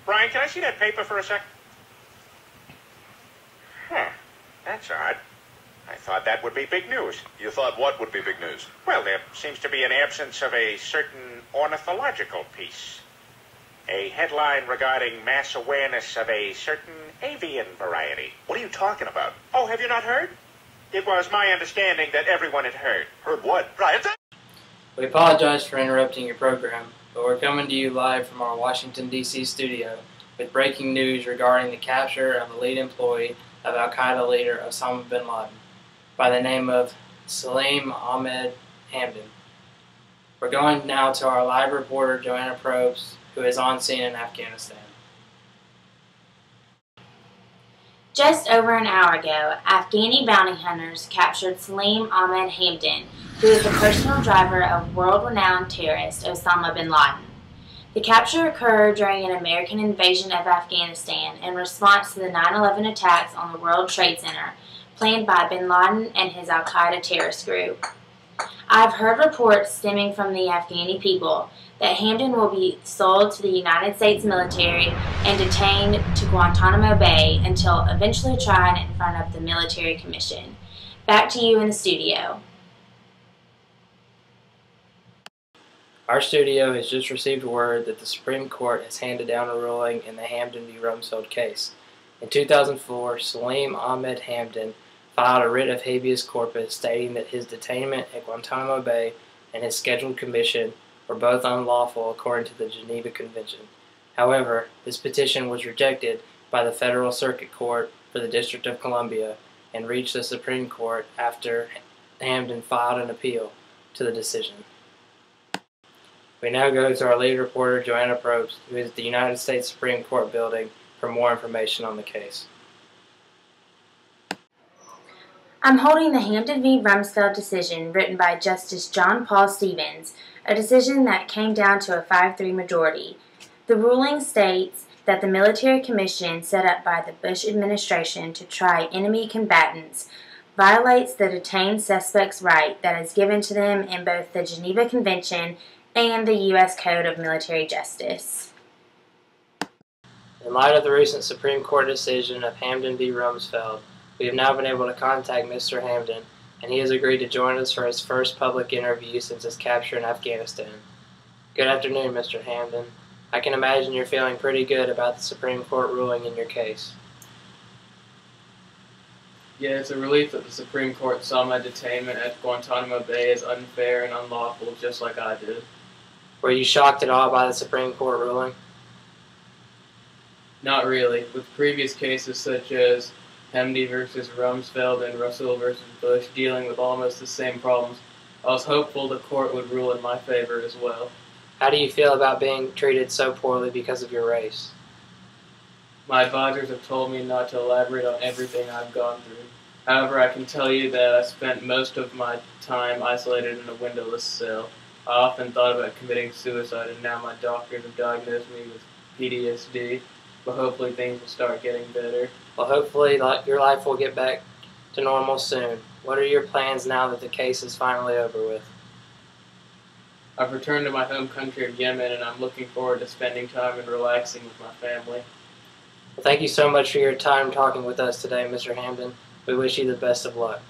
Brian, can I see that paper for a sec? Huh. That's odd. I thought that would be big news. You thought what would be big news? Well, there seems to be an absence of a certain ornithological piece. A headline regarding mass awareness of a certain avian variety. What are you talking about? Oh, have you not heard? It was my understanding that everyone had heard. Heard what? Brian? We apologize for interrupting your program, but we're coming to you live from our Washington, D.C. studio with breaking news regarding the capture of the lead employee of al-Qaeda leader Osama bin Laden by the name of Salim Ahmed Hamdan. We're going now to our live reporter, Joanna Probst, who is on scene in Afghanistan. Just over an hour ago, Afghani bounty hunters captured Salim Ahmed Hamdan, who is the personal driver of world-renowned terrorist Osama bin Laden. The capture occurred during an American invasion of Afghanistan in response to the 9/11 attacks on the World Trade Center planned by bin Laden and his al-Qaeda terrorist group. I've heard reports stemming from the Afghani people that Hamdan will be sold to the United States military and detained to Guantanamo Bay until eventually tried in front of the military commission. Back to you in the studio. Our studio has just received word that the Supreme Court has handed down a ruling in the Hamdan v. Rumsfeld case. In 2004, Salim Ahmed Hamdan filed a writ of habeas corpus stating that his detainment at Guantanamo Bay and his scheduled commission were both unlawful according to the Geneva Convention. However, this petition was rejected by the Federal Circuit Court for the District of Columbia and reached the Supreme Court after Hamdan filed an appeal to the decision. We now go to our lead reporter, Joanna Probst, who is at the United States Supreme Court building for more information on the case. I'm holding the Hamdan v. Rumsfeld decision written by Justice John Paul Stevens, a decision that came down to a 5-3 majority. The ruling states that the military commission set up by the Bush administration to try enemy combatants violates the detained suspect's right that is given to them in both the Geneva Convention and the U.S. Code of Military Justice. In light of the recent Supreme Court decision of Hamdan v. Rumsfeld, we have now been able to contact Mr. Hamdan, and he has agreed to join us for his first public interview since his capture in Afghanistan. Good afternoon, Mr. Hamdan. I can imagine you're feeling pretty good about the Supreme Court ruling in your case. Yeah, it's a relief that the Supreme Court saw my detainment at Guantanamo Bay as unfair and unlawful, just like I did. Were you shocked at all by the Supreme Court ruling? Not really. With previous cases such as Hamdi versus Rumsfeld and Russell versus Bush dealing with almost the same problems, I was hopeful the court would rule in my favor as well. How do you feel about being treated so poorly because of your race? My advisors have told me not to elaborate on everything I've gone through. However, I can tell you that I spent most of my time isolated in a windowless cell. I often thought about committing suicide, and now my doctors have diagnosed me with PTSD, but hopefully things will start getting better. Well, hopefully your life will get back to normal soon. What are your plans now that the case is finally over with? I've returned to my home country of Yemen, and I'm looking forward to spending time and relaxing with my family. Well, thank you so much for your time talking with us today, Mr. Hamdan. We wish you the best of luck.